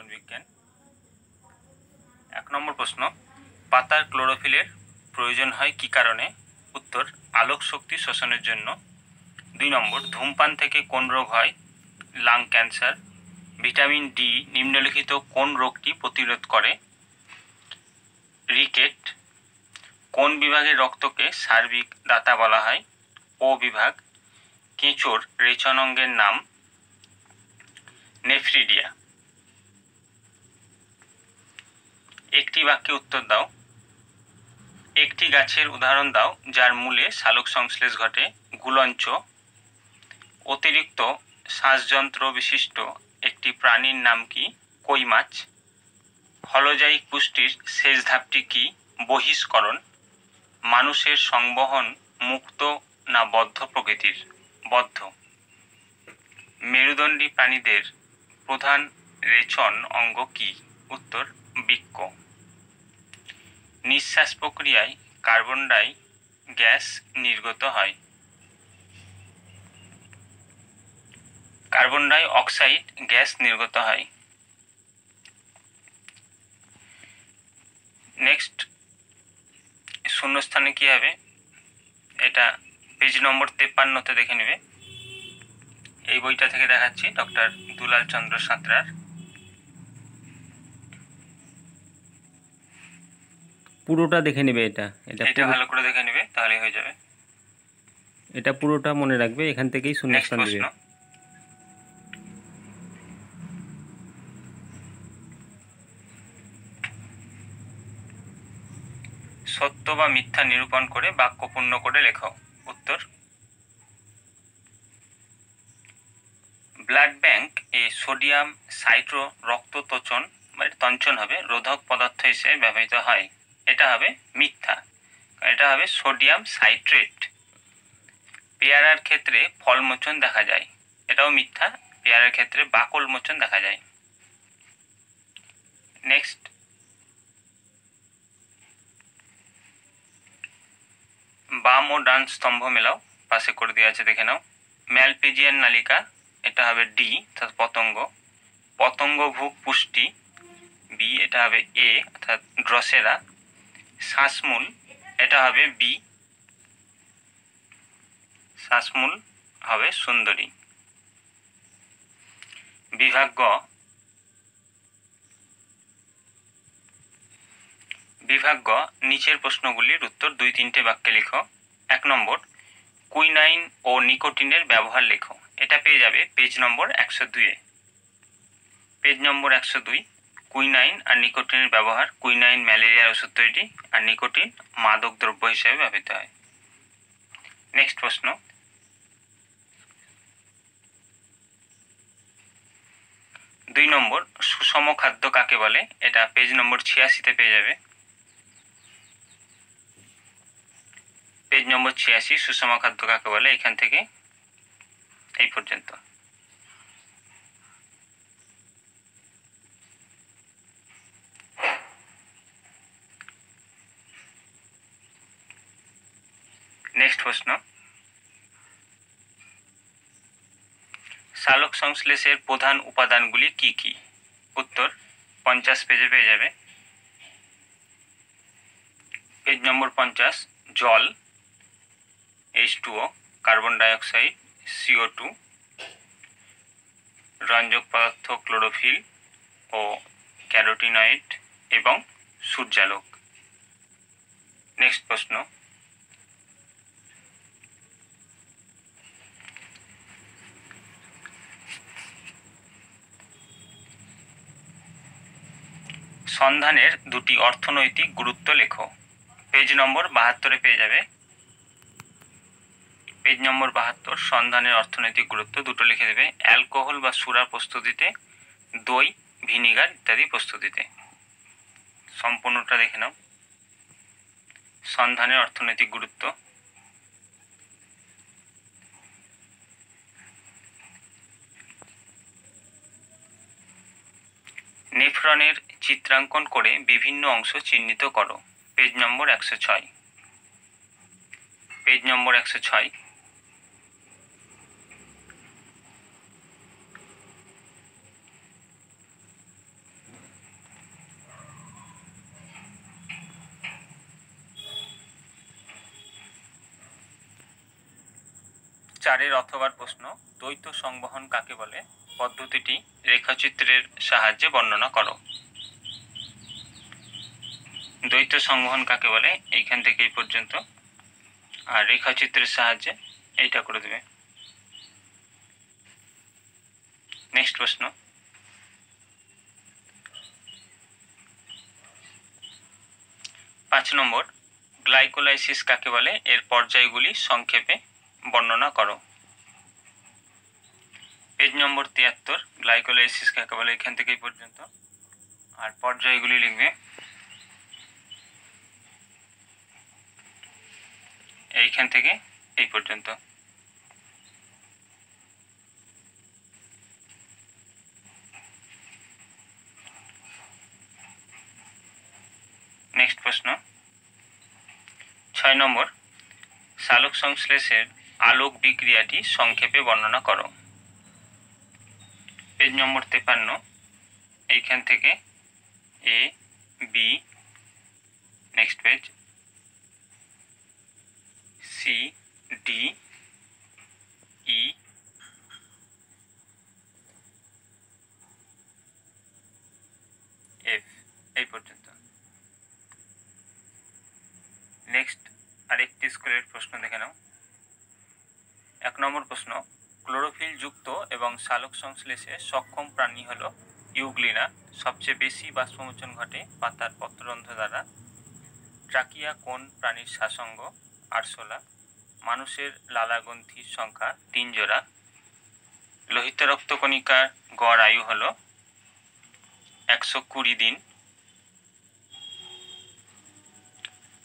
জীবনবিজ্ঞান। 1 নম্বর প্রশ্ন, পাতার ক্লোরোফিলের প্রয়োজন হয় কী কারণে? উত্তর, আলোক শক্তি শোষণের জন্য। 2 নম্বর, ধূমপান থেকে কোন রোগ হয়? Lung cancer. ভিটামিন ডি নিম্নলিখিত কোন রোগটি প্রতিরোধ করে? রিকেট। কোন বিভাগের রক্তকে সার্বিক দাতা বলা হয়? ও বিভাগ। কেঁচোর রেচন অঙ্গের নাম? নেফ্রিডিয়া। একটি বাক্যে উত্তর দাও। একটি গাছের উদাহরণ দাও যার মূলে সালোক সংশ্লেষ ঘটে। গুলঞ্চ। অতিরিক্ত শ্বাসযন্ত্র বিশিষ্ট একটি প্রাণীর নাম কি? কই মাছ। হলজাইক পুষ্টির শেষ ধাপটি কি? বহিষ্করণ। মানুষের সংবহন মুক্ত না বদ্ধ প্রকৃতির? বদ্ধ। মেরুদণ্ডী প্রাণীদের প্রধান রেচন অঙ্গ কি? উত্তর, বৃক্ক। নিঃশ্বাস প্রক্রিয়ায় কার্বন ডাই গ্যাস নির্গত হয়। কার্বন ডাই অক্সাইড গ্যাস নির্গত হয়। নেক্সট শূন্যস্থানে কি হবে? এটা পেজ নম্বর 53-তে দেখে নেবে। এই বইটা থেকে দেখাচ্ছি, ডক্টর দুলাল চন্দ্র সাঁতরার। পুরোটা দেখে নেবে। এটা ভালো করে দেখে নেবে, তাহলে হয়ে যাবে। এটা পুরোটা মনে রাখবে, এখান থেকেই শূন্যস্থান দেবে। সত্য বা মিথ্যা নিরূপণ করে বাক্য পূর্ণ করে লেখো। উত্তর, ব্লাড ব্যাংক এ সোডিয়াম সাইট্রো রক্ততঞ্চন তঞ্চন হবে রোধক পদার্থ হিসেবে ব্যবহৃত হয়। এটা হবে মিথ্যা, এটা হবে সোডিয়াম সাইট্রেট। পেয়ারার ক্ষেত্রে ফল মোচন দেখা যায়। এটাও মিথ্যা, পেয়ারার ক্ষেত্রে বাকল মোচন দেখা যায়। নেক্সট, বাম ও ডান স্তম্ভ মেলাও, পাশে করে দেওয়া আছে, দেখে নাও। ম্যালপিজিয়ান নালিকা, এটা হবে ডি অর্থাৎ পতঙ্গ। পতঙ্গভুক পুষ্টি বি, এটা হবে এ অর্থাৎ ড্রসেরা। শ্বাসমূল, এটা হবে বি, শ্বাসমূল হবে সুন্দরী। বিভাগ গ, বিভাগ গ, নিচের প্রশ্নগুলির উত্তর 2-3টে বাক্যে লেখো। 1 নম্বর, কুইনাইন ও নিকোটিনের ব্যবহার লেখো। এটা পেয়ে যাবে পেজ নম্বর 102-এ। পেজ নম্বর 102, কুইনাইন আর নিকোটিনের ব্যবহার। কুইনাইন ম্যালেরিয়ার ওষুধ তৈরি, আর নিকোটিন মাদক দ্রব্য হিসেবে ব্যবহৃত হয়। নেক্সট প্রশ্ন, 2 নম্বর, সুষম খাদ্য কাকে বলে? এটা পেজ নম্বর 86-তে পেয়ে যাবে। পেজ নম্বর 86, সুষম খাদ্য কাকে বলে, এখান থেকে এই পর্যন্ত। নেক্সট প্রশ্ন, সালোক সংশ্লেষের প্রধান উপাদানগুলি কি কি? উত্তর 50 পেজে পেয়ে যাবে। পেজ নম্বর 50, জল H2O, কার্বন ডাইঅক্সাইড CO2, রঞ্জক পদার্থ ক্লোরোফিল ও ক্যারোটিনয়েড এবং সূর্যালোক। নেক্সট প্রশ্ন, সন্ধানের 2টি অর্থনৈতিক গুরুত্ব লেখো। পেজ নম্বর 72-এ পেয়ে যাবে। পেজ নম্বর 72, সন্ধানের অর্থনৈতিক গুরুত্ব 2টো লিখে দেবে। অ্যালকোহল বা সুরা প্রস্তুতিতে, দই ভিনিগার ইত্যাদি প্রস্তুতিতে। সম্পূর্ণটা দেখে নাও। সন্ধানের অর্থনৈতিক গুরুত্ব, নেফ্রনের চিত্রাঙ্কন করে বিভিন্ন অংশ চিহ্নিত করো। পেজ নম্বর 106। পেজ নম্বর 106, 4-এর অথবার প্রশ্ন, দ্বৈত সংবহন কাকে বলে? পদ্ধতিটি রেখাচিত্রের সাহায্যে বর্ণনা করো। দ্বৈত সংবহন কাকে বলে এইখান থেকে এই পর্যন্ত, আর রেখাচিত্রের সাহায্যে এইটা করে দেবে। নেক্সট প্রশ্ন, 5 নম্বর, গ্লাইকোলাইসিস কাকে বলে? এর পর্যায়গুলি সংক্ষেপে বর্ণনা করো। পেজ নম্বর 73, গ্লাইকোলাইসিস কাকে বলে এখান থেকে এই পর্যন্ত, আর পর্যায়গুলি লিখবে এইখান থেকে এই পর্যন্ত। নেক্সট প্রশ্ন, 6 নম্বর, সালোক সংশ্লেষের আলোক বিক্রিয়াটি সংক্ষেপে বর্ণনা করো। পেজ নম্বর 53, এইখান থেকে A B, next page C D E F এই পর্যন্ত। নেক্সট আরেকটি স্কুলের প্রশ্ন দেখে নাও। 1 নম্বর প্রশ্ন, ক্লোরোফিল যুক্ত এবং সালোক সংশ্লেষে সক্ষম প্রাণী হলো ইউগ্লিনা। সবচেয়ে বেশি বাষ্পমোচন ঘটে পাতার পত্ররন্ধ্র দ্বারা। ট্রাকিয়া কোন প্রাণীর শ্বাসঙ্গ? আরশোলা। মানুষের লালাগ্রন্থির সংখ্যা 3 জোড়া। লোহিত রক্তকণিকার গড় আয়ু হলো 120 দিন।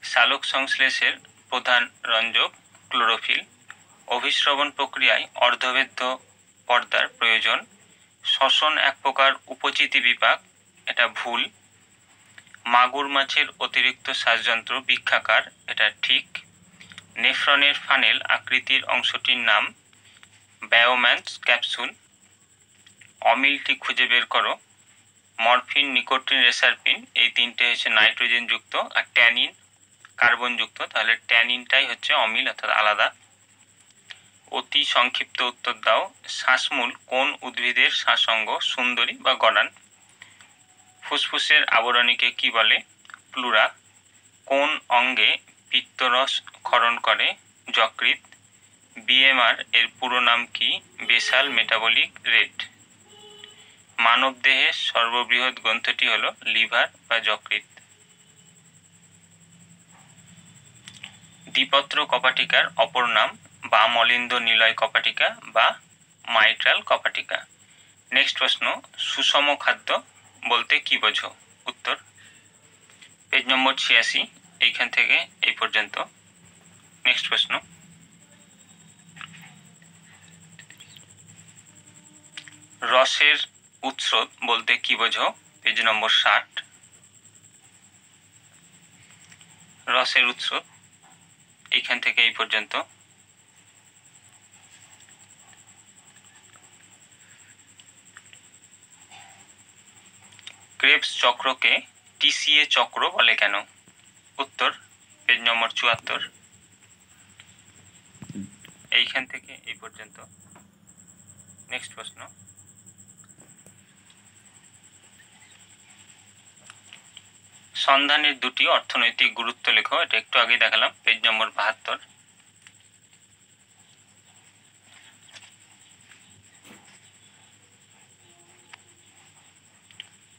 সালোক সংশ্লেষের প্রধান রঞ্জক ক্লোরোফিল। অভিস্রবণ প্রক্রিয়ায় অর্ধবেধ্য পর্দার প্রয়োজন। শ্বসন এক প্রকার উপচিতি বিপাক, এটা ভুল। মাগুর মাছের অতিরিক্ত শ্বাসযন্ত্র বৃক্ষাকার, এটা ঠিক। নেফ্রনের ফানেল আকৃতির অংশটির নাম বায়োম্যান্স ক্যাপসুল। অমিলটি খুঁজে বের করো। মরফিন, নিকোটিন, রেসারপিন এই তিনটে হচ্ছে নাইট্রোজেন যুক্ত, আর ট্যানিন কার্বন যুক্ত, তাহলে ট্যানিনটাই হচ্ছে অমিল অর্থাৎ আলাদা। অতি সংক্ষিপ্ত উত্তর দাও। শ্বাসমূল কোন উদ্ভিদের শ্বাসঙ্গ? সুন্দরী বা গড়ান। ফুসফুসের আবরণীকে কি বলে? প্লুরা। কোন অঙ্গে পিত্তরস ক্ষরণ করে? যকৃৎ। বিএমআর এর পুরো নাম কি? Basal metabolic rate. মানবদেহের সর্ববৃহৎ গ্রন্থটি হলো লিভার বা যকৃৎ। দ্বিপত্র কপাটিকার অপর নাম বাম অলিন্দ নিলয় কপাটিকা বা মাইট্রাল কপাটিকা। নেক্সট প্রশ্ন, সুষম খাদ্য বলতে কি বোঝো? উত্তর পেজ নম্বর 86, এইখান থেকে এই পর্যন্ত। নেক্সট প্রশ্ন, রসের উৎস বলতে কি বোঝো? পেজ নম্বর 60। রসের উৎস এইখান থেকে এই পর্যন্ত। ক্রেবস চক্রকে টিসিএ চক্র বলে কেন? উত্তর পেজ নম্বর 74, এইখান থেকে এই পর্যন্ত। নেক্সট প্রশ্ন, সন্ধানের দুটি অর্থনৈতিক গুরুত্ব লেখো। এটা একটু আগে দেখালাম, পেজ নম্বর 72।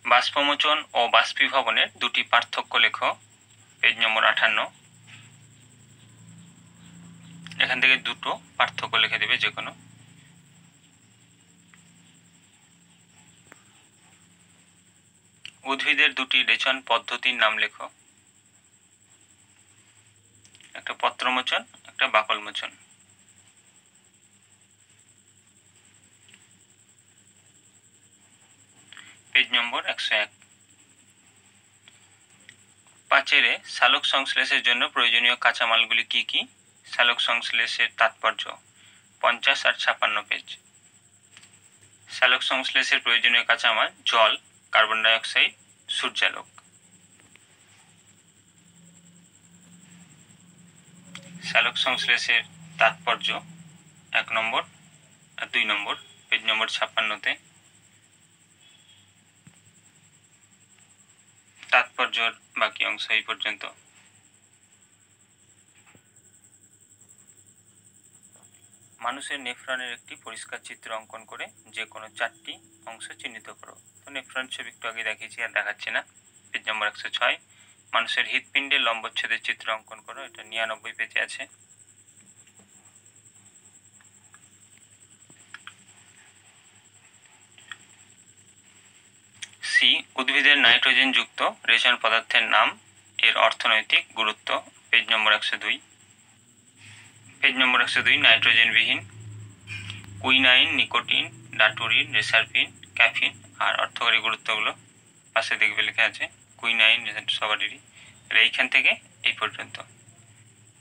বাষ্পমোচন ও বাষ্পীভবনের দুটি পার্থক্য লেখো। পেজ নম্বর 58। এখান থেকে দুটো পার্থক্য লিখে দেবে যে কোনো। উদ্ভিদের দুটি রেচন পদ্ধতির নাম লেখো। একটা পত্রমোচন, একটা বাকলমোচন। পেজ নম্বর 101। পাঁচেরে সালোক সংশ্লেষের জন্য প্রয়োজনীয় কাঁচামালগুলি কি কি? সালোক সংশ্লেষের তাৎপর্য 50 আর 56 পেজ। সালোক সংশ্লেষের প্রয়োজনীয় কাঁচামাল জল, কার্বন ডাই অক্সাইড, সূর্যালোক। সালোক সংশ্লেষের তাৎপর্য 1 নম্বর আর 2 নম্বর, পেজ নম্বর 56-তে। তাৎপর্যর বাকি অংশ এই পর্যন্ত। মানুষের নেফ্রনের একটি পরিষ্কার চিত্র অঙ্কন করে যে কোনো 4টি অংশ চিহ্নিত করো। তো নেফ্রন ছবি একটু আগে দেখিয়েছি, আর দেখাচ্ছি না। পেজ নম্বর 106। মানুষের হৃৎপিণ্ডের লম্বচ্ছেদের চিত্র অঙ্কন করো, এটা 99 পেজে আছে। সি, উদ্ভিদের নাইট্রোজেন যুক্ত রেশন পদার্থের নাম, এর অর্থনৈতিক গুরুত্ব, পেজ নম্বর 102। পেজ নম্বর 102, নাইট্রোজেনবিহীন quinine, nicotine, daturine, reserpine, caffeine আর অর্থকারী গুরুত্বগুলো পাশে দেখবে লেখা আছে। কুইনাইন সবারই, এইখান থেকে এই পর্যন্ত।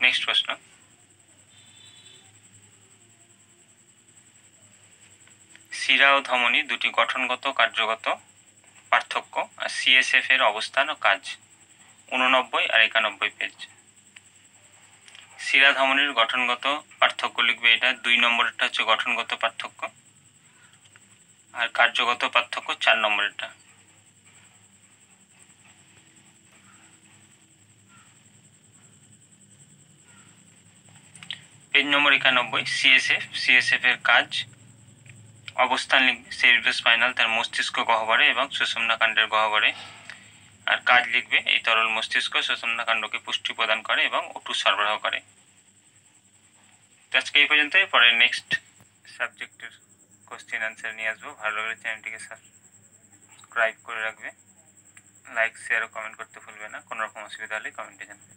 নেক্সট প্রশ্ন, শিরা ও ধমনী দুটি গঠনগত কার্যগত পার্থক্য আর সিএসএফ এর অবস্থান ও কাজ, 89 আর 91 পেজ। শিরা ধমনীর গঠনগত পার্থক্য লিখবে এটা, 2 নম্বরেরটা হচ্ছে গঠনগত পার্থক্য, আর কার্যগত পার্থক্য 4 নম্বরেরটা। পেজ নম্বর 91, সিএসএফ এর কাজ, অবস্থান লিখবে সেরিব্রোস্পাইনাল, তার মস্তিষ্ক গহ্বরে এবং সুষুম্নাকাণ্ডের গহ্বরে। আর কাজ লিখবে এই তরল মস্তিষ্ক সুষুম্নাকাণ্ডকে পুষ্টি প্রদান করে এবং ওষুধ সরবরাহ করে। আজকে এই পর্যন্তই, পরে নেক্সট সাবজেক্টের কোশ্চেন অ্যান্সার নিয়ে আসবো। ভালো লাগলে চ্যানেলটিকে সাবস্ক্রাইব করে রাখবে, লাইক শেয়ার ও কমেন্ট করতে ভুলবে না। কোনো রকম অসুবিধা হলে কমেন্টে জানাবে।